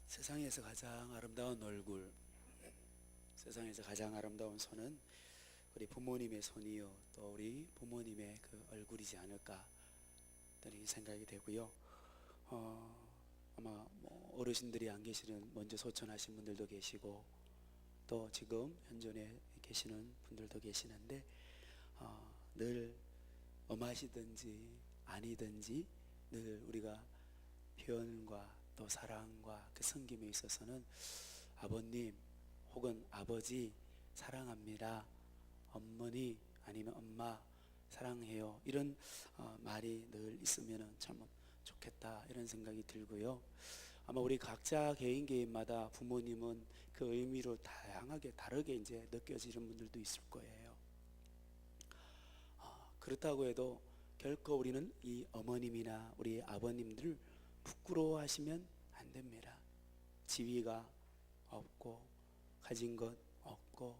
세상에서 가장 아름다운 얼굴, 세상에서 가장 아름다운 손은 우리 부모님의 손이요, 또 우리 부모님의 그 얼굴이지 않을까 그런 생각이 되고요. 아마 어르신들이 안 계시는 먼저 소천하신 분들도 계시고, 또 지금 현존에 계시는 분들도 계시는데, 늘 엄하시든지 아니든지 늘 우리가 표현과 또 사랑과 그 섬김에 있어서는 아버님 혹은 아버지 사랑합니다, 어머니 아니면 엄마 사랑해요, 이런 말이 늘 있으면 참 좋겠다, 이런 생각이 들고요. 아마 우리 각자 개인마다 부모님은 그 의미로 다양하게 다르게 이제 느껴지는 분들도 있을 거예요. 그렇다고 해도 결코 우리는 이 어머님이나 우리 아버님들을 부끄러워하시면 안 됩니다. 지위가 없고 가진 것 없고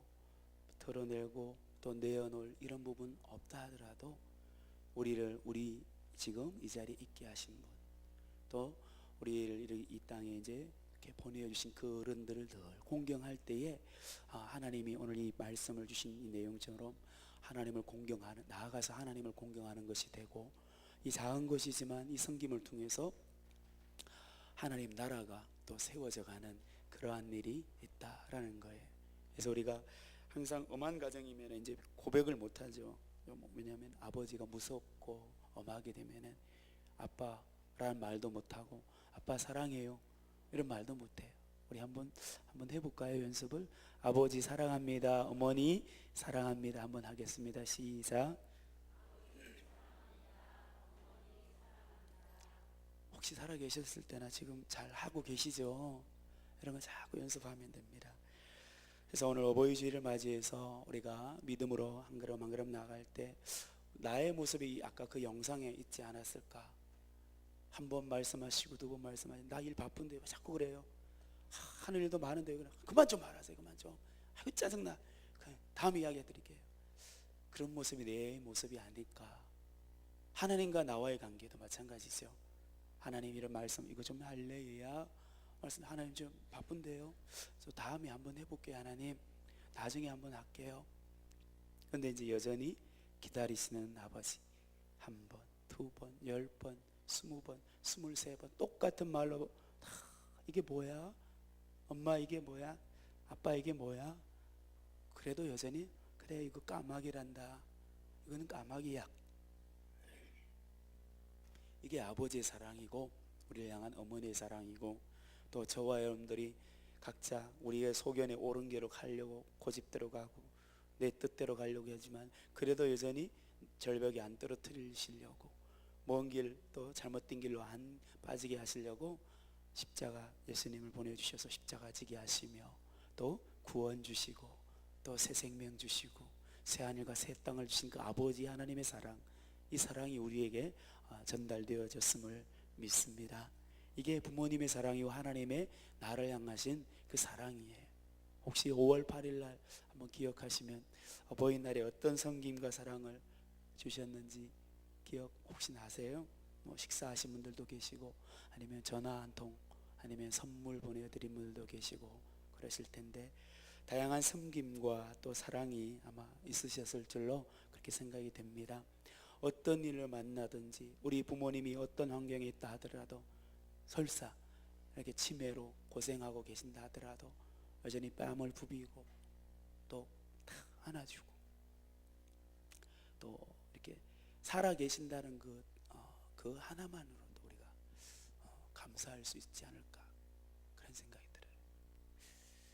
털어내고 또 내어놓을 이런 부분 없다 하더라도 우리 지금 이 자리에 있게 하신 분, 또 우리를 이 땅에 이제 이렇게 보내주신 그 어른들을 늘 공경할 때에 하나님이 오늘 이 말씀을 주신 이 내용처럼 하나님을 공경하는, 나아가서 하나님을 공경하는 것이 되고, 이 작은 것이지만 이 섬김을 통해서 하나님 나라가 또 세워져 가는 그러한 일이 있다라는 거예요. 그래서 우리가 항상 엄한 가정이면 이제 고백을 못하죠. 왜냐하면 아버지가 무섭고 엄하게 되면은 아빠라는 말도 못하고 아빠 사랑해요 이런 말도 못해요. 우리 한번 해볼까요? 연습을. 아버지 사랑합니다, 어머니 사랑합니다, 한번 하겠습니다. 시작. 혹시 살아 계셨을 때나 지금 잘 하고 계시죠? 이런 거 자꾸 연습하면 됩니다. 그래서 오늘 어버이 주일을 맞이해서 우리가 믿음으로 한 걸음 한 걸음 나아갈 때 나의 모습이 아까 그 영상에 있지 않았을까? 한 번 말씀하시고 두 번 말씀하시고, 나 일 바쁜데 왜 자꾸 그래요? 하는 일도 많은데 그만 좀 말하세요. 그만 좀. 아이고 짜증나. 다음 이야기 해드릴게요. 그런 모습이 내 모습이 아닐까. 하나님과 나와의 관계도 마찬가지죠. 하나님 이런 말씀 이거 좀 할래야 말씀, 하나님 좀 바쁜데요, 저 다음에 한번 해볼게요, 하나님 나중에 한번 할게요. 근데 이제 여전히 기다리시는 아버지, 한 번, 두 번, 10번, 20번, 23번 똑같은 말로 이게 뭐야? 엄마 이게 뭐야? 아빠 이게 뭐야? 그래도 여전히 그래 이거 까마귀란다, 이거는 까마귀야. 이게 아버지의 사랑이고 우리를 향한 어머니의 사랑이고, 또 저와 여러분들이 각자 우리의 소견에 옳은 길로 가려고 고집대로 가고 내 뜻대로 가려고 하지만 그래도 여전히 절벽에 안 떨어뜨리시려고, 먼 길 또 잘못된 길로 안 빠지게 하시려고 십자가 예수님을 보내주셔서 십자가 지게 하시며 또 구원 주시고 또 새 생명 주시고 새 하늘과 새 땅을 주신 그 아버지 하나님의 사랑, 이 사랑이 우리에게 전달되어졌음을 믿습니다. 이게 부모님의 사랑이고 하나님의 나를 향하신 그 사랑이에요. 혹시 5월 8일 날 한번 기억하시면 어버이날에 어떤 섬김과 사랑을 주셨는지 기억 혹시 나세요? 식사하신 분들도 계시고 아니면 전화 한 통 아니면 선물 보내드린 분들도 계시고 그러실 텐데, 다양한 섬김과 또 사랑이 아마 있으셨을 줄로 그렇게 생각이 됩니다. 어떤 일을 만나든지 우리 부모님이 어떤 환경에 있다 하더라도, 설사 이렇게 치매로 고생하고 계신다 하더라도 여전히 뺨을 부비고 또 안아주고 또 이렇게 살아 계신다는 그 하나만으로도 우리가 감사할 수 있지 않을까, 그런 생각이 들어요.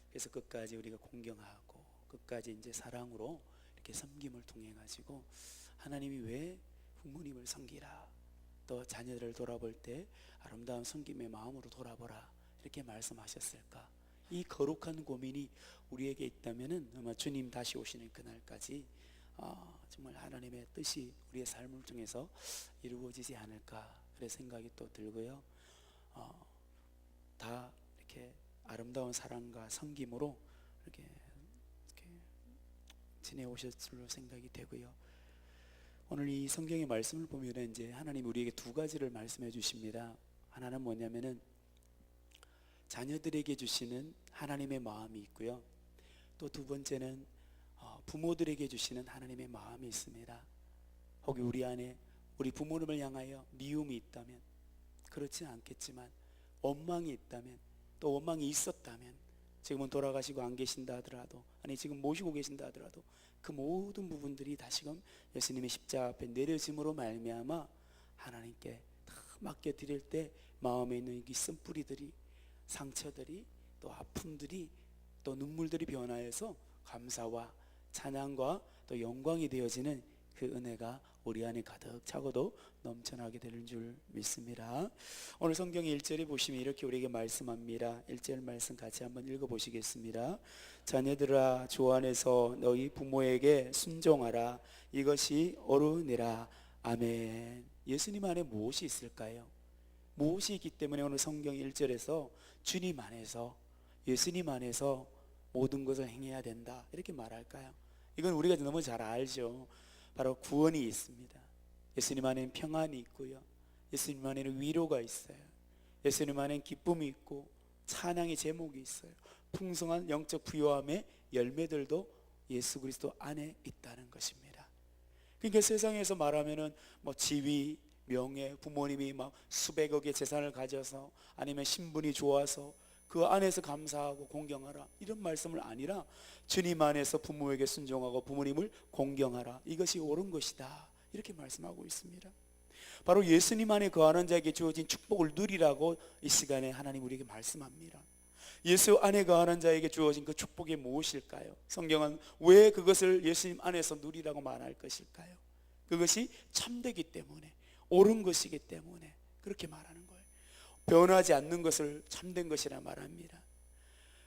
그래서 끝까지 우리가 공경하고 끝까지 이제 사랑으로 이렇게 섬김을 통해 가지고 하나님이 왜 부모님을 섬기라, 또 자녀들을 돌아볼 때 아름다운 섬김의 마음으로 돌아보라 이렇게 말씀하셨을까? 이 거룩한 고민이 우리에게 있다면은 아마 주님 다시 오시는 그날까지 정말 하나님의 뜻이 우리의 삶을 통해서 이루어지지 않을까, 그런 생각이 또 들고요. 다 이렇게 아름다운 사랑과 섬김으로 이렇게 지내오셨을 줄로 생각이 되고요. 오늘 이 성경의 말씀을 보면 이제 하나님 우리에게 두 가지를 말씀해 주십니다. 하나는 뭐냐면은 자녀들에게 주시는 하나님의 마음이 있고요. 또 두 번째는 부모들에게 주시는 하나님의 마음이 있습니다. 혹시 우리 안에 우리 부모님을 향하여 미움이 있다면, 그렇지 않겠지만 원망이 있다면, 또 원망이 있었다면, 지금은 돌아가시고 안 계신다 하더라도, 아니 지금 모시고 계신다 하더라도 그 모든 부분들이 다시금 예수님의 십자가 앞에 내려짐으로 말미암아 하나님께 다 맡겨드릴 때 마음에 있는 이 쓴뿌리들이, 상처들이, 또 아픔들이, 또 눈물들이 변화해서 감사와 찬양과 또 영광이 되어지는 그 은혜가 우리 안에 가득 차고도 넘쳐나게 되는 줄 믿습니다. 오늘 성경 1절에 보시면 이렇게 우리에게 말씀합니다. 1절 말씀 같이 한번 읽어보시겠습니다. 자녀들아, 주 안에서 너희 부모에게 순종하라. 이것이 옳으니라. 아멘. 예수님 안에 무엇이 있을까요? 무엇이 있기 때문에 오늘 성경 1절에서 주님 안에서, 예수님 안에서 모든 것을 행해야 된다 이렇게 말할까요? 이건 우리가 너무 잘 알죠. 바로 구원이 있습니다. 예수님 안에는 평안이 있고요, 예수님 안에는 위로가 있어요. 예수님 안에는 기쁨이 있고 찬양의 제목이 있어요. 풍성한 영적 부요함의 열매들도 예수 그리스도 안에 있다는 것입니다. 그러니까 세상에서 말하면은 지위, 명예, 부모님이 막 수백억의 재산을 가져서, 아니면 신분이 좋아서 그 안에서 감사하고 공경하라 이런 말씀을 아니라, 주님 안에서 부모에게 순종하고 부모님을 공경하라, 이것이 옳은 것이다 이렇게 말씀하고 있습니다. 바로 예수님 안에 거하는 자에게 주어진 축복을 누리라고 이 시간에 하나님 우리에게 말씀합니다. 예수 안에 거하는 자에게 주어진 그 축복이 무엇일까요? 성경은 왜 그것을 예수님 안에서 누리라고 말할 것일까요? 그것이 참되기 때문에, 옳은 것이기 때문에 그렇게 말하는 거예요. 변하지 않는 것을 참된 것이라 말합니다.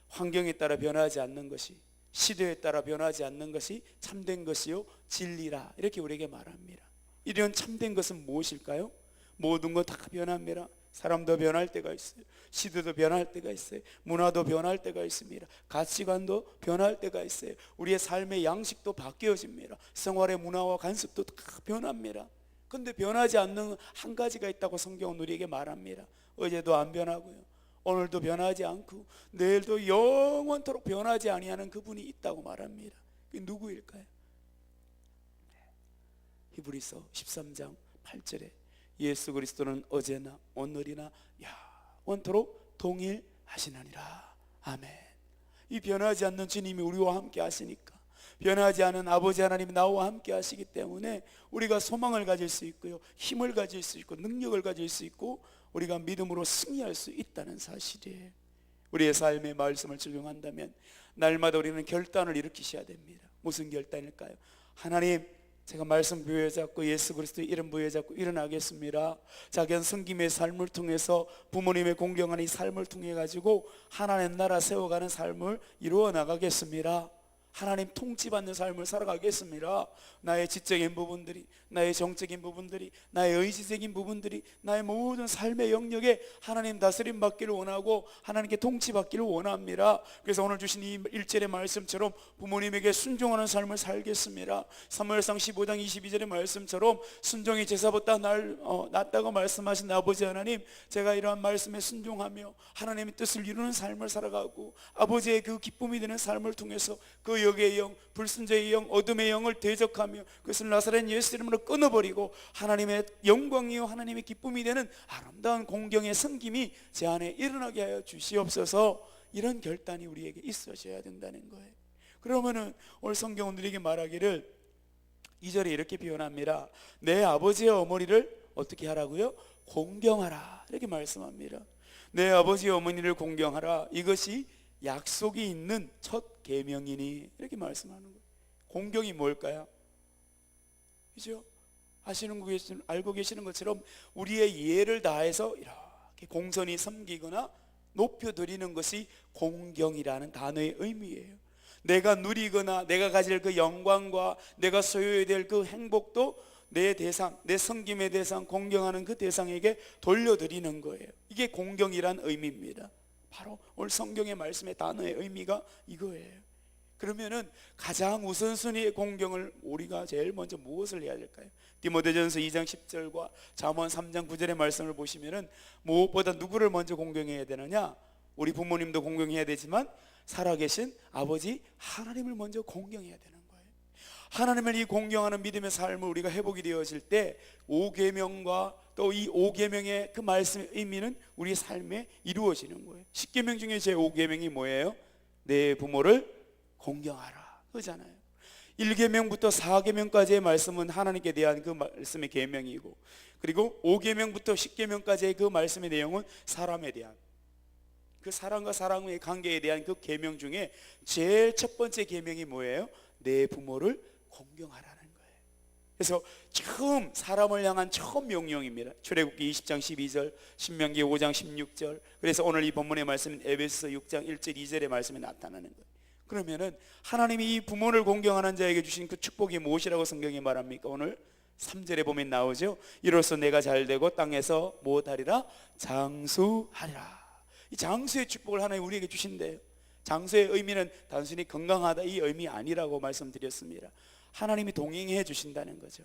환경에 따라 변하지 않는 것이, 시대에 따라 변하지 않는 것이 참된 것이요 진리라 이렇게 우리에게 말합니다. 이런 참된 것은 무엇일까요? 모든 것 다 변합니다. 사람도 변할 때가 있어요. 시대도 변할 때가 있어요. 문화도 변할 때가 있습니다. 가치관도 변할 때가 있어요. 우리의 삶의 양식도 바뀌어집니다. 생활의 문화와 관습도 다 변합니다. 근데 변하지 않는 한 가지가 있다고 성경은 우리에게 말합니다. 어제도 안 변하고요, 오늘도 변하지 않고 내일도 영원토록 변하지 아니하는 그분이 있다고 말합니다. 그게 누구일까요? 히브리서 13장 8절에 예수 그리스도는 어제나 오늘이나 영원토록 동일하시느니라. 아멘. 이 변하지 않는 주님이 우리와 함께 하시니까, 변하지 않은 아버지 하나님이 나와 함께 하시기 때문에 우리가 소망을 가질 수 있고요, 힘을 가질 수 있고 능력을 가질 수 있고 우리가 믿음으로 승리할 수 있다는 사실이에요. 우리의 삶의 말씀을 적용한다면 날마다 우리는 결단을 일으키셔야 됩니다. 무슨 결단일까요? 하나님, 제가 말씀 부여잡고 예수 그리스도의 이름 부여잡고 일어나겠습니다. 작은 섬김의 삶을 통해서 부모님의 공경하는 이 삶을 통해 가지고 하나님 나라 세워가는 삶을 이루어 나가겠습니다. 하나님 통치받는 삶을 살아가겠습니다. 나의 지적인 부분들이, 나의 정적인 부분들이, 나의 의지적인 부분들이, 나의 모든 삶의 영역에 하나님 다스림 받기를 원하고 하나님께 통치받기를 원합니다. 그래서 오늘 주신 이 1절의 말씀처럼 부모님에게 순종하는 삶을 살겠습니다. 사무엘상 15장 22절의 말씀처럼 순종이 제사보다 낫다고 말씀하신 아버지 하나님, 제가 이러한 말씀에 순종하며 하나님의 뜻을 이루는 삶을 살아가고 아버지의 그 기쁨이 되는 삶을 통해서 그 역의 영, 불순종의 영, 어둠의 영을 대적하며 그것을 나사렛 예수 이름으로 끊어버리고 하나님의 영광이요 하나님의 기쁨이 되는 아름다운 공경의 섬김이 제 안에 일어나게 하여 주시옵소서. 이런 결단이 우리에게 있어져야 된다는 거예요. 그러면은 오늘 성경은 우리에게 말하기를 2절에 이렇게 표현합니다. 내 아버지와 어머니를 어떻게 하라고요? 공경하라 이렇게 말씀합니다. 내 아버지와 어머니를 공경하라, 이것이 약속이 있는 첫 계명이니 이렇게 말씀하는 거예요. 공경이 뭘까요? 그죠? 알고 계시는 것처럼 우리의 이해를 다해서 이렇게 공손히 섬기거나 높여드리는 것이 공경이라는 단어의 의미예요. 내가 누리거나 내가 가질 그 영광과 내가 소유해야 될 그 행복도 내 대상, 내 섬김의 대상, 공경하는 그 대상에게 돌려드리는 거예요. 이게 공경이란 의미입니다. 바로 오늘 성경의 말씀의 단어의 의미가 이거예요. 그러면은 가장 우선순위의 공경을 우리가 제일 먼저 무엇을 해야 될까요? 디모데전서 2장 10절과 잠언 3장 9절의 말씀을 보시면은 무엇보다 누구를 먼저 공경해야 되느냐? 우리 부모님도 공경해야 되지만 살아계신 아버지 하나님을 먼저 공경해야 되는 거예요. 하나님을 이 공경하는 믿음의 삶을 우리가 회복이 되어질 때 5계명과 또 이 5계명의 그 말씀의 의미는 우리 삶에 이루어지는 거예요. 10계명 중에 제 5계명이 뭐예요? 내 부모를 공경하라 그러잖아요. 1계명부터 4계명까지의 말씀은 하나님께 대한 그 말씀의 계명이고, 그리고 5계명부터 10계명까지의 그 말씀의 내용은 사람에 대한, 그 사람과 사람의 관계에 대한 그 계명 중에 제일 첫 번째 계명이 뭐예요? 내 부모를 공경하라는 거예요. 그래서 처음 사람을 향한 처음 명령입니다. 출애굽기 20장 12절, 신명기 5장 16절. 그래서 오늘 이 본문의 말씀은 에베소서 6장 1절 2절의 말씀에 나타나는 거예요. 그러면은 하나님이 이 부모를 공경하는 자에게 주신 그 축복이 무엇이라고 성경이 말합니까? 오늘 3절에 보면 나오죠. 이로써 내가 잘되고 땅에서 무엇하리라? 장수하리라. 이 장수의 축복을 하나님 우리에게 주신대요. 장수의 의미는 단순히 건강하다 이 의미 아니라고 말씀드렸습니다. 하나님이 동행해 주신다는 거죠.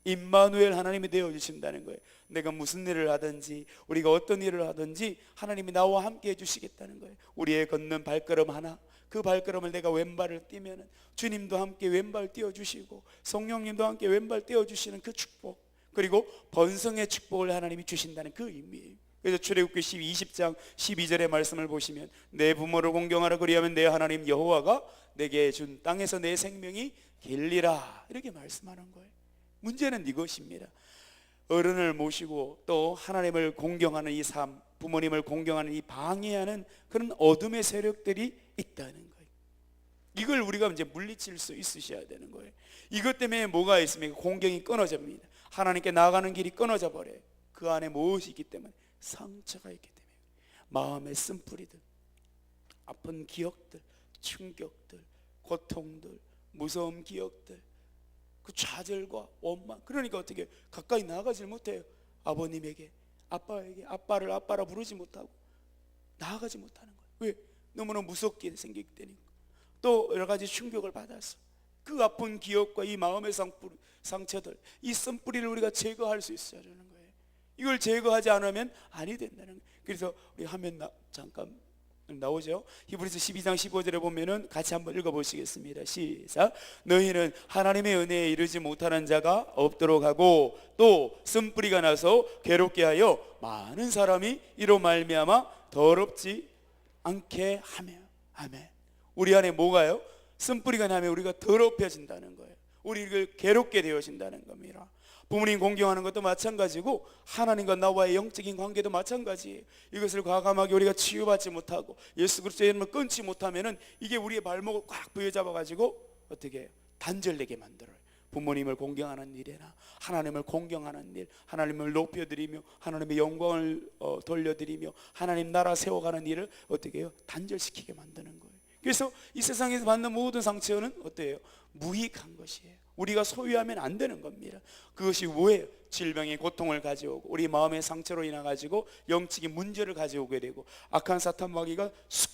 임마누엘 하나님이 되어 주신다는 거예요. 내가 무슨 일을 하든지 우리가 어떤 일을 하든지 하나님이 나와 함께 해 주시겠다는 거예요. 우리의 걷는 발걸음 하나, 그 발걸음을 내가 왼발을 띄면은 주님도 함께 왼발 띄워주시고 성령님도 함께 왼발 띄워주시는 그 축복, 그리고 번성의 축복을 하나님이 주신다는 그 의미예요. 그래서 출애굽기 20장 12절의 말씀을 보시면 내 부모를 공경하라 그리하면 내 하나님 여호와가 내게 준 땅에서 내 생명이 길리라 이렇게 말씀하는 거예요. 문제는 이것입니다. 어른을 모시고 또 하나님을 공경하는 이 삶, 부모님을 공경하는 이 방해하는 그런 어둠의 세력들이 있다는 거예요. 이걸 우리가 이제 물리칠 수 있으셔야 되는 거예요. 이것 때문에 뭐가 있습니까? 공경이 끊어집니다. 하나님께 나아가는 길이 끊어져 버려요. 그 안에 무엇이 있기 때문에? 상처가 있기 때문에. 마음의 쓴뿌리들, 아픈 기억들, 충격들, 고통들, 무서운 기억들, 그 좌절과 원망. 그러니까 어떻게 가까이 나아가질 못해요. 아버님에게, 아빠에게, 아빠를 아빠라 부르지 못하고 나아가지 못하는 거예요. 왜? 너무나 무섭게 생기기 때문에. 또 여러 가지 충격을 받아서 그 아픈 기억과 이 마음의 상처들, 이 쓴뿌리를 우리가 제거할 수 있어야 하는 거예요. 이걸 제거하지 않으면 아니 된다는 거예요. 그래서 우리 화면 잠깐 나오죠. 히브리서 12장 15절에 보면은 같이 한번 읽어보시겠습니다. 시작. 너희는 하나님의 은혜에 이르지 못하는 자가 없도록 하고 또 쓴뿌리가 나서 괴롭게 하여 많은 사람이 이로 말미암아 더럽지 않게 하며. 아멘. 우리 안에 뭐가요? 쓴뿌리가 나면 우리가 더럽혀진다는 거예요. 우리를 괴롭게 되어진다는 겁니다. 부모님 공경하는 것도 마찬가지고 하나님과 나와의 영적인 관계도 마찬가지예요. 이것을 과감하게 우리가 치유받지 못하고 예수 그리스도의 이름을 끊지 못하면은 이게 우리의 발목을 꽉 부여잡아 가지고 어떻게 해요? 단절되게 만들어요. 부모님을 공경하는 일이나 하나님을 공경하는 일, 하나님을 높여드리며 하나님의 영광을 돌려드리며 하나님 나라 세워가는 일을 어떻게 해요? 단절시키게 만드는 거예요. 그래서 이 세상에서 받는 모든 상처는 어때요? 무익한 것이에요. 우리가 소유하면 안 되는 겁니다. 그것이 뭐예요? 질병의 고통을 가져오고 우리 마음의 상처로 인해 가지고 영적인 문제를 가져오게 되고 악한 사탄 마귀가 쑥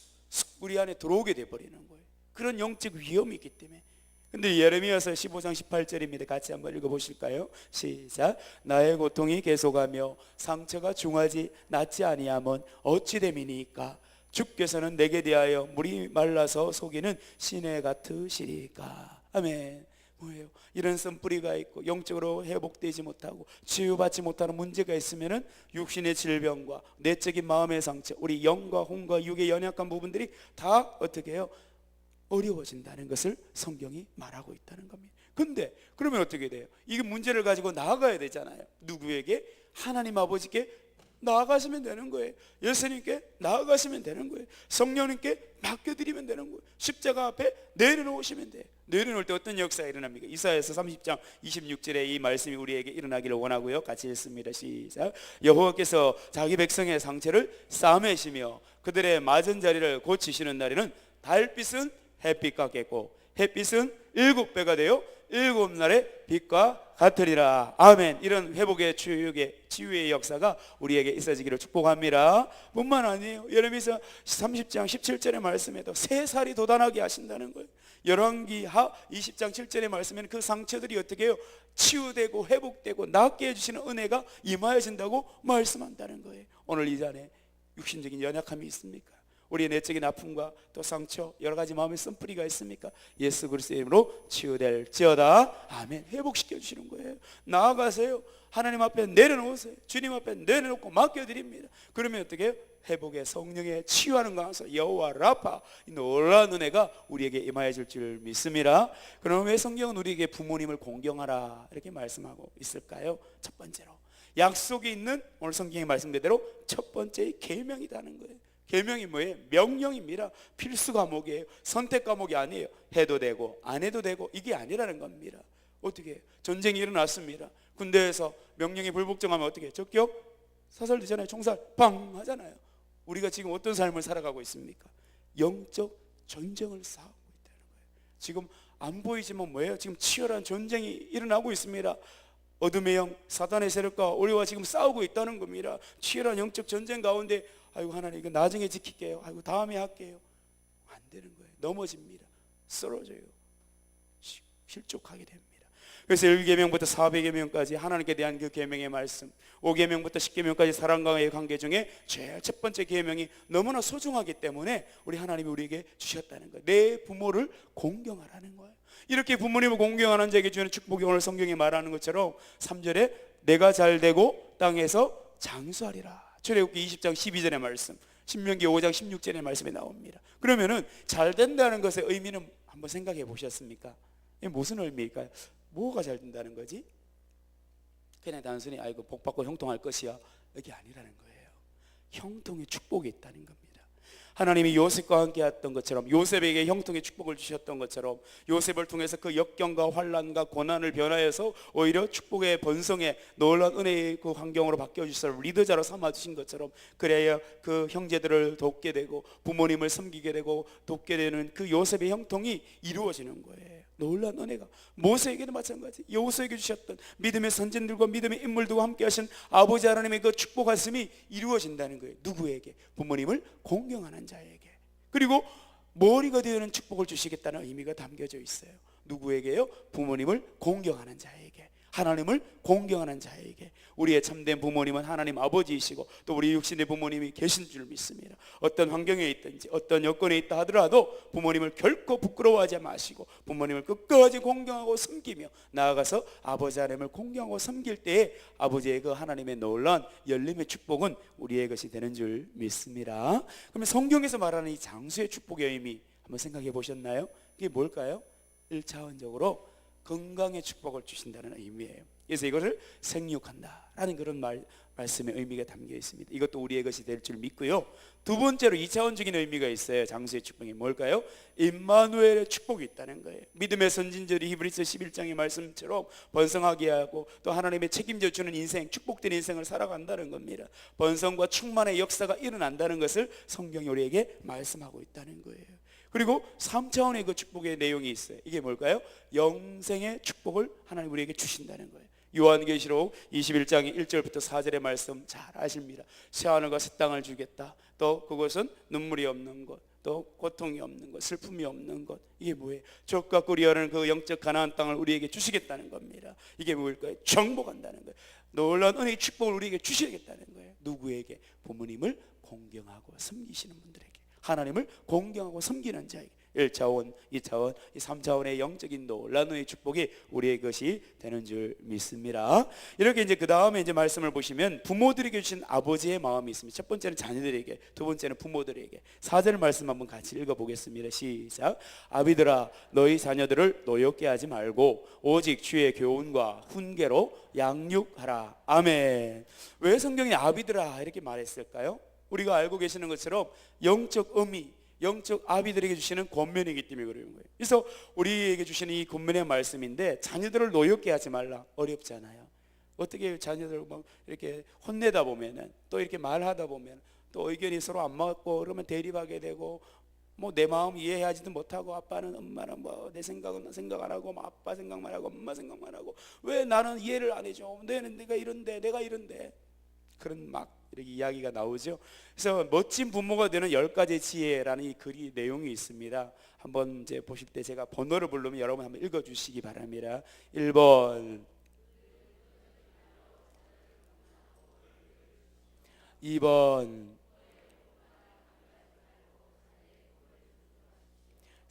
우리 안에 들어오게 돼버리는 거예요. 그런 영적 위험이 있기 때문에. 근데 예레미야서 15장 18절입니다. 같이 한번 읽어보실까요? 시작. 나의 고통이 계속하며 상처가 중하지 낫지 아니하면 어찌 됨이니까 주께서는 내게 대하여 물이 말라서 속이는 시내 같으시리까. 아멘. 뭐예요? 이런 쓴뿌리가 있고 영적으로 회복되지 못하고 치유받지 못하는 문제가 있으면은 육신의 질병과 내적인 마음의 상처, 우리 영과 혼과 육의 연약한 부분들이 다 어떻게 해요? 어려워진다는 것을 성경이 말하고 있다는 겁니다. 근데 그러면 어떻게 돼요? 이게 문제를 가지고 나아가야 되잖아요. 누구에게? 하나님 아버지께 나아가시면 되는 거예요. 예수님께 나아가시면 되는 거예요. 성령님께 맡겨드리면 되는 거예요. 십자가 앞에 내려놓으시면 돼요. 내려놓을 때 어떤 역사가 일어납니까? 이사야서 30장 26절에 이 말씀이 우리에게 일어나기를 원하고요. 같이 읽습니다. 시작. 여호와께서 자기 백성의 상처를 싸매시며 그들의 맞은 자리를 고치시는 날에는 달빛은 햇빛 같겠고 햇빛은 7배가 되어 7날의 빛과 같으리라. 아멘. 이런 회복의 치유의 역사가 우리에게 있어지기를 축복합니다. 뿐만 아니에요. 예레미야 30장 17절의 말씀에도 3살이 돋아나게 하신다는 거예요. 열왕기하 20장 7절의 말씀에는 그 상처들이 어떻게 해요? 치유되고 회복되고 낫게 해주시는 은혜가 임하여진다고 말씀한다는 거예요. 오늘 이 자리에 육신적인 연약함이 있습니까? 우리의 내적인 아픔과 또 상처, 여러 가지 마음의 쓴뿌리가 있습니까? 예수 그리스도의 이름으로 치유될지어다. 아멘. 회복시켜 주시는 거예요. 나아가세요. 하나님 앞에 내려놓으세요. 주님 앞에 내려놓고 맡겨드립니다. 그러면 어떻게 해요? 회복의 성령의 치유하는 강사 여호와 라파, 이 놀라운 은혜가 우리에게 임하여 줄 믿습니다. 그럼 왜 성경은 우리에게 부모님을 공경하라 이렇게 말씀하고 있을까요? 첫 번째로 약속이 있는 오늘 성경의 말씀대로 첫 번째 계명이라는 거예요. 계명이 뭐예요? 명령입니다. 필수 과목이에요. 선택 과목이 아니에요. 해도 되고 안 해도 되고 이게 아니라는 겁니다. 어떻게 해요? 전쟁이 일어났습니다. 군대에서 명령이 불복종하면 어떻게 해요? 적격 사살되잖아요. 총살 팡 하잖아요. 우리가 지금 어떤 삶을 살아가고 있습니까? 영적 전쟁을 싸우고 있다는 거예요. 지금 안 보이지만 뭐예요? 지금 치열한 전쟁이 일어나고 있습니다. 어둠의 영 사단의 세력과 우리와 지금 싸우고 있다는 겁니다. 치열한 영적 전쟁 가운데 아이고 하나님 이거 나중에 지킬게요. 아이고 다음에 할게요. 안 되는 거예요. 넘어집니다. 쓰러져요. 실족하게 됩니다. 그래서 1계명부터 400계명까지 하나님께 대한 그 계명의 말씀, 5계명부터 10계명까지 사랑과의 관계 중에 제일 첫 번째 계명이 너무나 소중하기 때문에 우리 하나님이 우리에게 주셨다는 거예요. 내 부모를 공경하라는 거예요. 이렇게 부모님을 공경하는 자에게 주는 축복이 오늘 성경에 말하는 것처럼 3절에 내가 잘되고 땅에서 장수하리라. 출애굽기 20장 12절의 말씀, 신명기 5장 16절의 말씀에 나옵니다. 그러면은 잘 된다는 것의 의미는 한번 생각해 보셨습니까? 이게 무슨 의미일까요? 뭐가 잘 된다는 거지? 그냥 단순히 아이고 복 받고 형통할 것이야 이게 아니라는 거예요. 형통의 축복이 있다는 겁니다. 하나님이 요셉과 함께 했던 것처럼 요셉에게 형통의 축복을 주셨던 것처럼 요셉을 통해서 그 역경과 환난과 고난을 변화해서 오히려 축복의 번성에 놀라운 은혜의 그 환경으로 바뀌어주셔서 리더자로 삼아주신 것처럼 그래야 그 형제들을 돕게 되고 부모님을 섬기게 되고 돕게 되는 그 요셉의 형통이 이루어지는 거예요. 놀라운 은혜가 모세에게도 마찬가지. 여호수아에게 주셨던 믿음의 선진들과 믿음의 인물들과 함께 하신 아버지 하나님의 그 축복하심이 이루어진다는 거예요. 누구에게? 부모님을 공경하는 자에게. 그리고 머리가 되는 축복을 주시겠다는 의미가 담겨져 있어요. 누구에게요? 부모님을 공경하는 자에게, 하나님을 공경하는 자에게. 우리의 참된 부모님은 하나님 아버지이시고 또 우리 육신의 부모님이 계신 줄 믿습니다. 어떤 환경에 있든지 어떤 여건에 있다 하더라도 부모님을 결코 부끄러워하지 마시고 부모님을 끝까지 공경하고 섬기며 나아가서 아버지 하나님을 공경하고 섬길 때에 아버지의 그 하나님의 놀라운 열림의 축복은 우리의 것이 되는 줄 믿습니다. 그러면 성경에서 말하는 이 장수의 축복의 의미 한번 생각해 보셨나요? 이게 뭘까요? 1차원적으로 건강의 축복을 주신다는 의미예요. 그래서 이것을 생육한다라는 그런 말씀의 의미가 담겨 있습니다. 이것도 우리의 것이 될 줄 믿고요. 두 번째로 2차원적인 의미가 있어요. 장수의 축복이 뭘까요? 임마누엘의 축복이 있다는 거예요. 믿음의 선진들이 히브리서 11장의 말씀처럼 번성하게 하고 또 하나님의 책임져 주는 인생, 축복된 인생을 살아간다는 겁니다. 번성과 충만의 역사가 일어난다는 것을 성경이 우리에게 말씀하고 있다는 거예요. 그리고 3차원의 그 축복의 내용이 있어요. 이게 뭘까요? 영생의 축복을 하나님 우리에게 주신다는 거예요. 요한계시록 21장 1절부터 4절의 말씀 잘 아십니다. 새하늘과 새 땅을 주겠다. 또 그것은 눈물이 없는 것, 또 고통이 없는 것, 슬픔이 없는 것. 이게 뭐예요? 족과 꿀이 흐르는 그 영적 가나안 땅을 우리에게 주시겠다는 겁니다. 이게 뭘까요? 정복한다는 거예요. 놀라운 은혜의 축복을 우리에게 주시겠다는 거예요. 누구에게? 부모님을 공경하고 섬기시는 분들에게, 하나님을 공경하고 섬기는 자에게. 1차원, 2차원, 3차원의 영적인 놀라운 은혜의 축복이 우리의 것이 되는 줄 믿습니다. 이렇게 이제 그 다음에 이제 말씀을 보시면 부모들에게 주신 아버지의 마음이 있습니다. 첫 번째는 자녀들에게, 두 번째는 부모들에게. 4절 말씀 한번 같이 읽어보겠습니다. 시작. 아비들아 너희 자녀들을 노엽게 하지 말고 오직 주의 교훈과 훈계로 양육하라. 아멘. 왜 성경이 아비들아 이렇게 말했을까요? 우리가 알고 계시는 것처럼 영적 의미, 영적 아비들에게 주시는 권면이기 때문에 그런 거예요. 그래서 우리에게 주시는 이 권면의 말씀인데 자녀들을 노엽게 하지 말라. 어렵잖아요. 어떻게 자녀들 막 이렇게 혼내다 보면은 또 이렇게 말하다 보면 또 의견이 서로 안 맞고 그러면 대립하게 되고 뭐 내 마음 이해하지도 못하고 아빠는 엄마는 뭐 내 생각은 생각 안 하고 뭐 아빠 생각만 하고 엄마 생각만 하고 왜 나는 이해를 안 해줘? 내가 이런데 내가 이런데 그런 막 이렇게 이야기가 나오죠. 그래서 멋진 부모가 되는 10가지 지혜라는 이 글이 내용이 있습니다. 한번 이제 보실 때 제가 번호를 부르면 여러분 한번 읽어주시기 바랍니다. 1번, 2번,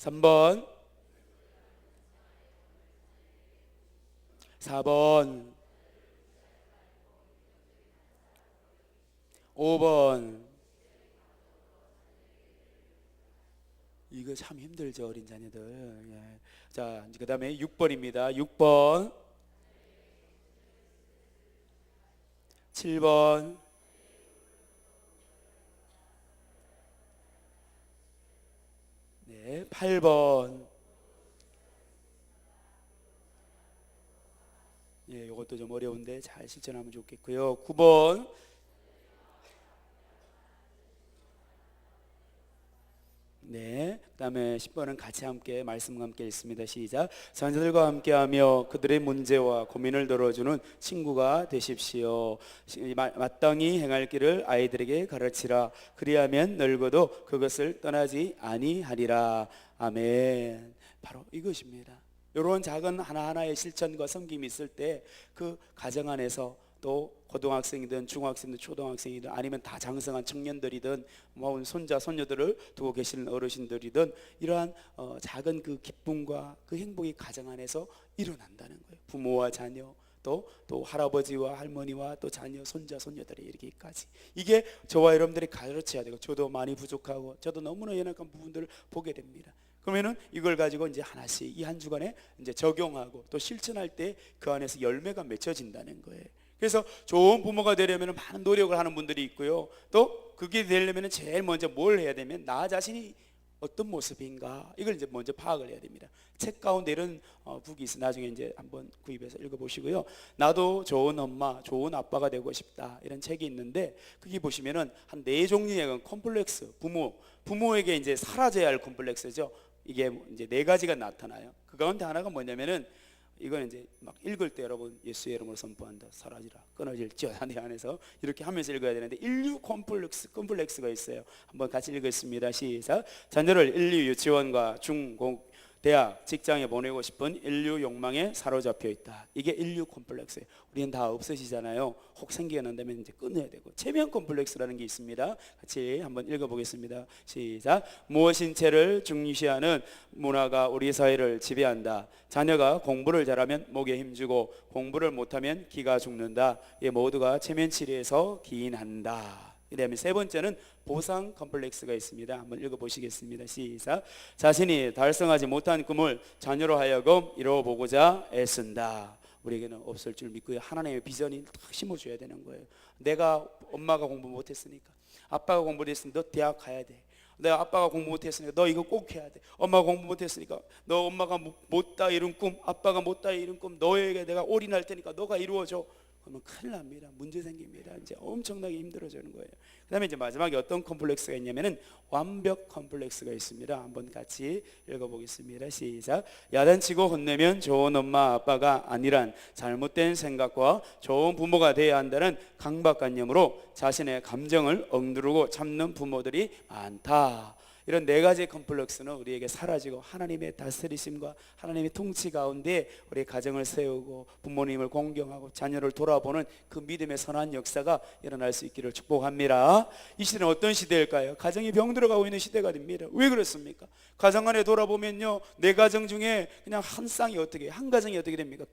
3번, 4번, 5번. 이거 참 힘들죠, 어린 자녀들. 예. 자, 그 다음에 6번입니다. 6번, 7번, 네, 8번. 예, 이것도 좀 어려운데 잘 실천하면 좋겠고요. 9번, 네, 그 다음에 10번은 같이 함께 말씀과 함께 읽습니다. 시작. 자녀들과 함께하며 그들의 문제와 고민을 들어주는 친구가 되십시오. 마땅히 행할 길을 아이들에게 가르치라. 그리하면 늙어도 그것을 떠나지 아니하리라. 아멘. 바로 이것입니다. 이런 작은 하나하나의 실천과 섬김이 있을 때 그 가정 안에서 또 고등학생이든 중학생이든 초등학생이든 아니면 다 장성한 청년들이든 뭐 손자 손녀들을 두고 계시는 어르신들이든 이러한 작은 그 기쁨과 그 행복이 가정 안에서 일어난다는 거예요. 부모와 자녀 또 할아버지와 할머니와 또 자녀 손자 손녀들이 이렇게까지 이게 저와 여러분들이 가르쳐야 되고 저도 많이 부족하고 저도 너무나 연약한 부분들을 보게 됩니다. 그러면은 이걸 가지고 이제 하나씩 이 한 주간에 이제 적용하고 또 실천할 때 그 안에서 열매가 맺혀진다는 거예요. 그래서 좋은 부모가 되려면 많은 노력을 하는 분들이 있고요. 또 그게 되려면 제일 먼저 뭘 해야 되면 나 자신이 어떤 모습인가 이걸 이제 먼저 파악을 해야 됩니다. 책 가운데 이런 북이 있어. 나중에 이제 한번 구입해서 읽어보시고요. 나도 좋은 엄마, 좋은 아빠가 되고 싶다 이런 책이 있는데 거기 보시면은 한 4종류의 컴플렉스 부모에게 이제 사라져야 할 컴플렉스죠. 이게 이제 4가지가 나타나요. 그 가운데 하나가 뭐냐면은 이건 이제 막 읽을 때 여러분 예수의 이름으로 선포한다. 사라지라 끊어질지어다 내 안에서 이렇게 하면서 읽어야 되는데 인류 컴플렉스가 있어요. 한번 같이 읽겠습니다. 시작. 자녀를 인류 유치원과 중공 대학, 직장에 보내고 싶은 인류 욕망에 사로잡혀 있다. 이게 인류 콤플렉스예요. 우리는 다 없으시잖아요. 혹 생기게 난다면 이제 끊어야 되고 체면 콤플렉스라는 게 있습니다. 같이 한번 읽어보겠습니다. 시작. 무엇인 채를 중시하는 문화가 우리 사회를 지배한다. 자녀가 공부를 잘하면 목에 힘주고 공부를 못하면 기가 죽는다. 이 모두가 체면 치레에서 기인한다. 그 다음에 3번째는 보상 컴플렉스가 있습니다. 한번 읽어보시겠습니다. 시작. 자신이 달성하지 못한 꿈을 자녀로 하여금 이뤄보고자 애쓴다. 우리에게는 없을 줄 믿고요. 하나님의 비전이 딱 심어줘야 되는 거예요. 내가 엄마가 공부 못했으니까 아빠가 공부 못했으니까 너 대학 가야 돼. 내가 아빠가 공부 못했으니까 너 이거 꼭 해야 돼. 엄마가 공부 못했으니까 너 엄마가 못다 이룬 꿈, 아빠가 못다 이룬 꿈 너에게 내가 올인할 테니까 너가 이루어줘. 그러면 큰일 납니다. 문제 생깁니다. 이제 엄청나게 힘들어지는 거예요. 그 다음에 이제 마지막에 어떤 컴플렉스가 있냐면은 완벽 컴플렉스가 있습니다. 한번 같이 읽어보겠습니다. 시작. 야단치고 혼내면 좋은 엄마 아빠가 아니란 잘못된 생각과 좋은 부모가 되어야 한다는 강박관념으로 자신의 감정을 억누르고 참는 부모들이 많다. 이런 4가지 컴플렉스는 우리에게 사라지고 하나님의 다스리심과 하나님의 통치 가운데 우리의 가정을 세우고 부모님을 공경하고 자녀를 돌아보는 그 믿음의 선한 역사가 일어날 수 있기를 축복합니다. 이 시대는 어떤 시대일까요? 가정이 병들어가고 있는 시대가 됩니다. 왜 그렇습니까? 가정 안에 돌아보면요, 4가정 중에 그냥 한 쌍이 한 가정이 어떻게 됩니까?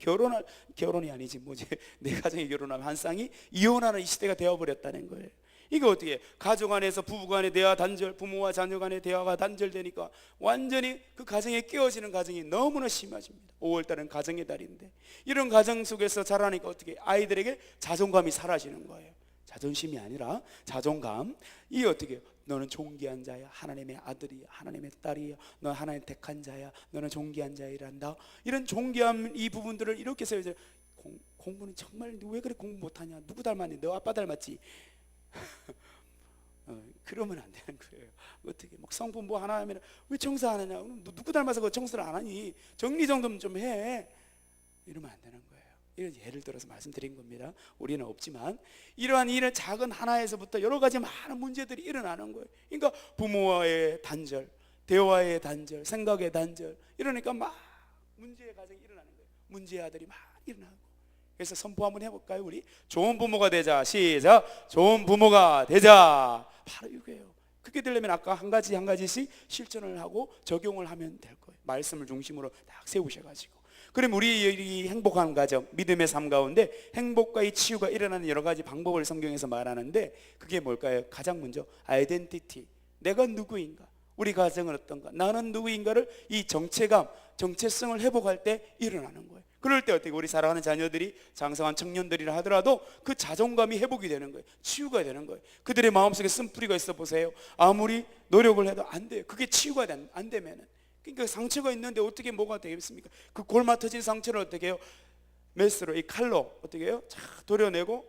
결혼이 아니지 뭐지 4가정이 결혼하면 한 쌍이 이혼하는 이 시대가 되어버렸다는 거예요. 이거 어떻게 가족 안에서 부부 간의 대화 단절, 부모와 자녀 간의 대화가 단절되니까 완전히 그 가정에 깨어지는 가정이 너무나 심해집니다. 5월달은 가정의 달인데 이런 가정 속에서 자라니까 어떻게 아이들에게 자존감이 사라지는 거예요. 자존심이 아니라 자존감. 이게 어떻게 너는 존귀한 자야, 하나님의 아들이야, 하나님의 딸이야, 너 하나님 택한 자야, 너는 존귀한 자이란다. 이런 존귀한 이 부분들을 이렇게 해서 이제 공부는 정말 왜 그래 공부 못하냐, 누구 닮았니, 너 아빠 닮았지. 그러면 안 되는 거예요. 어떻게 막 성분부 하나 하면 왜 청소 안 하냐, 누구 닮아서 그 청소를 안 하니, 정리정돈 좀 해. 이러면 안 되는 거예요. 이런 예를 들어서 말씀드린 겁니다. 우리는 없지만 이러한 작은 하나에서부터 여러 가지 많은 문제들이 일어나는 거예요. 그러니까 부모와의 단절, 대화의 단절, 생각의 단절, 이러니까 막 문제의 가정이 일어나는 거예요. 문제의 아들이 막 일어나고. 그래서 선포 한번 해볼까요? 우리 좋은 부모가 되자. 시작. 좋은 부모가 되자. 바로 이거예요. 그렇게 되려면 아까 한 가지씩 실천을 하고 적용을 하면 될 거예요. 말씀을 중심으로 딱 세우셔가지고. 그럼 우리 행복한 가정, 믿음의 삶 가운데 행복과 이 치유가 일어나는 여러 가지 방법을 성경에서 말하는데, 그게 뭘까요? 가장 먼저 아이덴티티, 내가 누구인가, 우리 가정은 어떤가, 나는 누구인가를 이 정체감, 정체성을 회복할 때 일어나는 거예요. 그럴 때 어떻게 우리 사랑하는 자녀들이 장성한 청년들이라 하더라도 그 자존감이 회복이 되는 거예요. 치유가 되는 거예요. 그들의 마음속에 쓴뿌리가 있어 보세요. 아무리 노력을 해도 안 돼요. 그게 치유가 안 되면은. 그러니까 상처가 있는데 어떻게 뭐가 되겠습니까? 그 골마 터진 상처를 어떻게 해요? 메스로, 이 칼로 어떻게 해요? 쫙 도려내고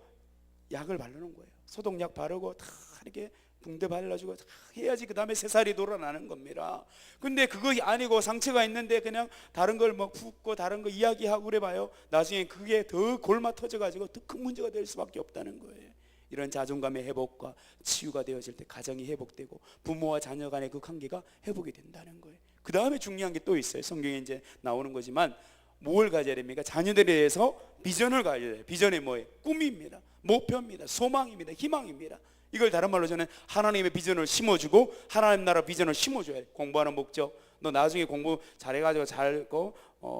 약을 바르는 거예요. 소독약 바르고 다 이렇게 붕대 발라주고 해야지 그 다음에 새살이 돌아나는 겁니다. 근데 그거 아니고 상처가 있는데 그냥 다른 걸 뭐 붓고 다른 거 이야기하고 그래봐요. 나중에 그게 더 골마 터져가지고 더 큰 문제가 될 수밖에 없다는 거예요. 이런 자존감의 회복과 치유가 되어질 때 가정이 회복되고 부모와 자녀 간의 그 관계가 회복이 된다는 거예요. 그 다음에 중요한 게 또 있어요. 성경에 이제 나오는 거지만 뭘 가져야 됩니까? 자녀들에 대해서 비전을 가져야 돼요. 비전이 뭐예요? 꿈입니다. 목표입니다. 소망입니다. 희망입니다. 이걸 다른 말로 저는 하나님의 비전을 심어주고 하나님 나라 비전을 심어줘야 돼요. 공부하는 목적, 너 나중에 공부 잘해가지고 잘고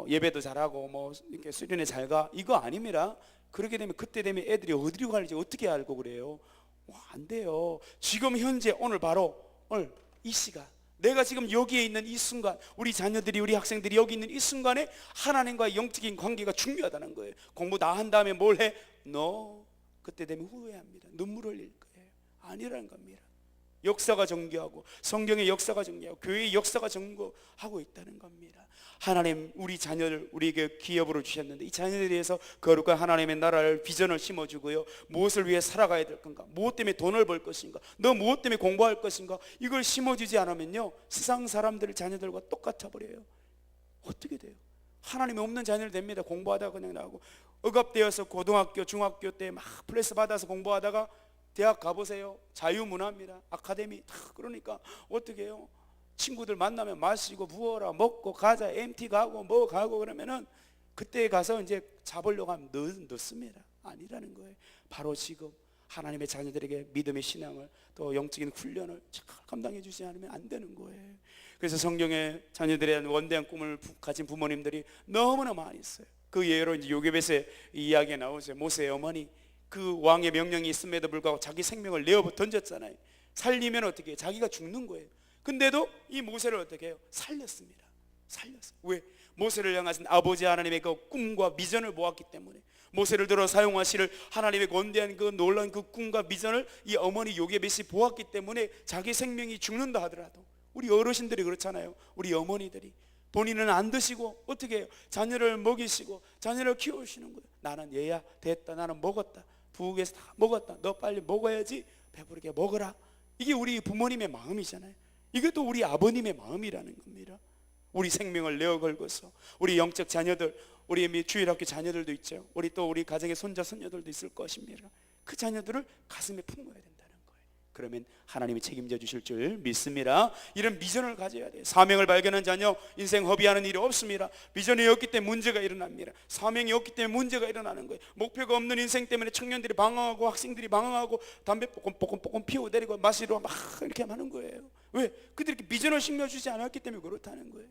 예배도 잘하고 뭐 이렇게 수련회 잘가, 이거 아닙니다. 그렇게 되면 그때 되면 애들이 어디로 갈지 어떻게 알고 그래요? 안 돼요. 지금 현재 오늘 바로 오늘 이 시간, 내가 지금 여기에 있는 이 순간, 우리 자녀들이 우리 학생들이 여기 있는 이 순간에 하나님과의 영적인 관계가 중요하다는 거예요. 공부 다 한 다음에 뭘 해? 너 그때 되면 후회합니다. 눈물 흘릴 거예요. 아니라는 겁니다. 역사가 전개하고 성경의 역사가 전개하고 교회의 역사가 전개하고 있다는 겁니다. 하나님 우리 자녀를 우리에게 기업으로 주셨는데 이 자녀들에 대해서 거룩한 하나님의 나라를 비전을 심어주고요, 무엇을 위해 살아가야 될 건가, 무엇 때문에 돈을 벌 것인가, 너 무엇 때문에 공부할 것인가, 이걸 심어주지 않으면요 세상 사람들 자녀들과 똑같아 버려요. 어떻게 돼요? 하나님이 없는 자녀를 됩니다. 공부하다가 그냥 나오고, 억압되어서 고등학교 중학교 때 막 플레스 받아서 공부하다가 대학 가보세요. 자유문화입니다. 아카데미. 그러니까 어떻게 해요? 친구들 만나면 마시고 부어라 먹고 가자 MT 가고 뭐 가고 그러면은 그때 가서 이제 잡으려고 하면 늦습니다. 아니라는 거예요. 바로 지금 하나님의 자녀들에게 믿음의 신앙을 또 영적인 훈련을 잘 감당해 주지 않으면 안 되는 거예요. 그래서 성경에 자녀들에 대한 원대한 꿈을 가진 부모님들이 너무나 많이 있어요. 그 예로 이제 요괴벳의 이야기가 나오죠. 모세의 어머니, 그 왕의 명령이 있음에도 불구하고 자기 생명을 내어 던졌잖아요. 살리면 어떻게 해요? 자기가 죽는 거예요. 근데도 이 모세를 어떻게 해요? 살렸습니다. 살렸어요. 왜? 모세를 향하신 아버지 하나님의 그 꿈과 비전을 보았기 때문에. 모세를 들어 사용하시를 하나님의 권대한 그 놀라운 그 꿈과 비전을 이 어머니 요게벳이 보았기 때문에 자기 생명이 죽는다 하더라도, 우리 어르신들이 그렇잖아요. 우리 어머니들이 본인은 안 드시고 어떻게 해요? 자녀를 먹이시고 자녀를 키우시는 거예요. 나는 얘야 됐다, 나는 먹었다, 부엌에서 다 먹었다, 너 빨리 먹어야지, 배부르게 먹어라. 이게 우리 부모님의 마음이잖아요. 이것도 우리 아버님의 마음이라는 겁니다. 우리 생명을 내어 걸고서 우리 영적 자녀들, 우리 주일학교 자녀들도 있죠. 우리 가정의 손자 손녀들도 있을 것입니다. 그 자녀들을 가슴에 품어야 된다는 거예요. 그러면 하나님이 책임져 주실 줄 믿습니다. 이런 비전을 가져야 돼요. 사명을 발견한 자녀 인생 허비하는 일이 없습니다. 비전이 없기 때문에 문제가 일어납니다. 사명이 없기 때문에 문제가 일어나는 거예요. 목표가 없는 인생 때문에 청년들이 방황하고 학생들이 방황하고 담배 뽀꼼뽀꼼 피우고 내리고 마시러 막 이렇게 하는 거예요. 왜? 그들이 비전을 심겨주지 않았기 때문에 그렇다는 거예요.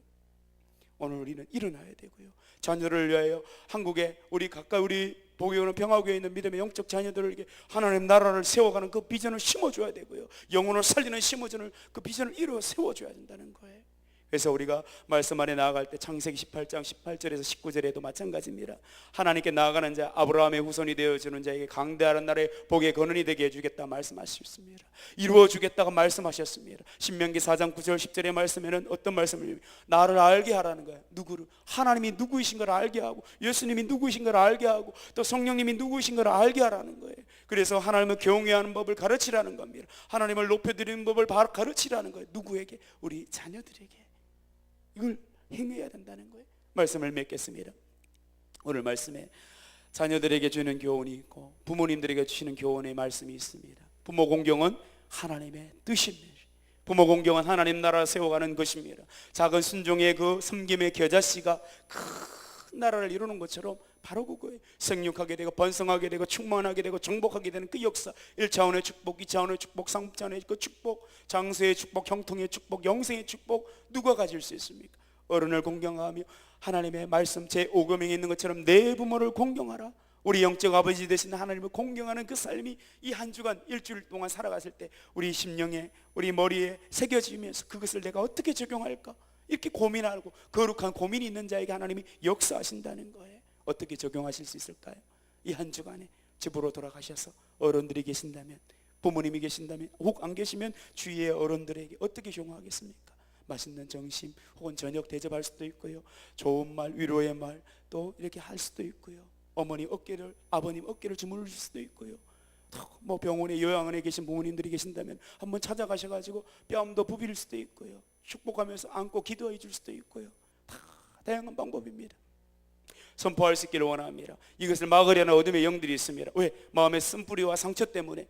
오늘 우리는 일어나야 되고요, 자녀를 위하여 한국에 우리 가까이 우리 보교는 평화교회에 있는 믿음의 영적 자녀들에게 하나님 나라를 세워가는 그 비전을 심어줘야 되고요, 영혼을 살리는 심어주는 그 비전을 이루어 세워줘야 된다는 거예요. 그래서 우리가 말씀 안에 나아갈 때 창세기 18장 18절에서 19절에도 마찬가지입니다. 하나님께 나아가는 자, 아브라함의 후손이 되어주는 자에게 강대한 나라의 복의 근원이 되게 해주겠다 말씀하셨습니다. 이루어주겠다고 말씀하셨습니다. 신명기 4장 9절 10절의 말씀에는 어떤 말씀을, 나를 알게 하라는 거예요. 누구를? 하나님이 누구이신 걸 알게 하고, 예수님이 누구이신 걸 알게 하고, 또 성령님이 누구이신 걸 알게 하라는 거예요. 그래서 하나님을 경외하는 법을 가르치라는 겁니다. 하나님을 높여드리는 법을 가르치라는 거예요. 누구에게? 우리 자녀들에게. 이걸 행해야 된다는 거예요. 말씀을 맺겠습니다. 오늘 말씀에 자녀들에게 주는 교훈이 있고 부모님들에게 주시는 교훈의 말씀이 있습니다. 부모 공경은 하나님의 뜻입니다. 부모 공경은 하나님 나라를 세워가는 것입니다. 작은 순종의 그 섬김의 겨자씨가 큰 나라를 이루는 것처럼 바로 그거예요. 생육하게 되고 번성하게 되고 충만하게 되고 정복하게 되는 그 역사. 1차원의 축복, 2차원의 축복, 3차원의 그 축복, 장세의 축복, 형통의 축복, 영생의 축복, 누가 가질 수 있습니까? 어른을 공경하며 하나님의 말씀 제5계명에 있는 것처럼 내 부모를 공경하라. 우리 영적 아버지 되신 하나님을 공경하는 그 삶이 이 한 주간 일주일 동안 살아갔을 때 우리 심령에, 우리 머리에 새겨지면서 그것을 내가 어떻게 적용할까 이렇게 고민하고 거룩한 고민이 있는 자에게 하나님이 역사하신다는 거예요. 어떻게 적용하실 수 있을까요? 이 한 주간에 집으로 돌아가셔서 어른들이 계신다면, 부모님이 계신다면, 혹 안 계시면 주위의 어른들에게 어떻게 효용하겠습니까? 맛있는 점심 혹은 저녁 대접할 수도 있고요, 좋은 말, 위로의 말 또 이렇게 할 수도 있고요, 어머니 어깨를, 아버님 어깨를 주물릴 수도 있고요, 뭐 병원에 요양원에 계신 부모님들이 계신다면 한번 찾아가셔가지고 뺨도 부빌 수도 있고요, 축복하면서 안고 기도해 줄 수도 있고요. 다 다양한 방법입니다. 선포할 수 있기를 원합니다. 이것을 막으려는 어둠의 영들이 있습니다. 왜? 마음의 쓴뿌리와 상처 때문에,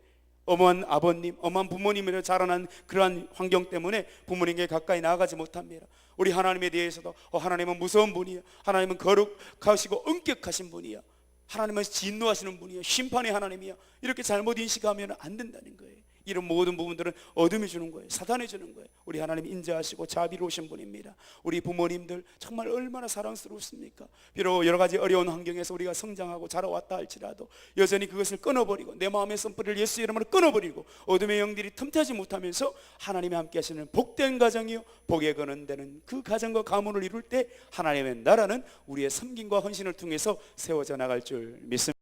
엄한 아버님, 엄한 부모님으로 자라난 그러한 환경 때문에 부모님께 가까이 나아가지 못합니다. 우리 하나님에 대해서도 하나님은 무서운 분이야, 하나님은 거룩하시고 엄격하신 분이야, 하나님은 진노하시는 분이야, 심판의 하나님이야, 이렇게 잘못 인식하면 안 된다는 거예요. 이런 모든 부분들은 어둠이 주는 거예요. 사단이 주는 거예요. 우리 하나님 인자하시고 자비로우신 분입니다. 우리 부모님들 정말 얼마나 사랑스럽습니까? 비록 여러 가지 어려운 환경에서 우리가 성장하고 자라왔다 할지라도 여전히 그것을 끊어버리고, 내 마음의 선불을 예수 이름으로 끊어버리고 어둠의 영들이 틈타지 못하면서 하나님이 함께 하시는 복된 가정이요 복에 거는되는 그 가정과 가문을 이룰 때 하나님의 나라는 우리의 섬김과 헌신을 통해서 세워져 나갈 줄 믿습니다.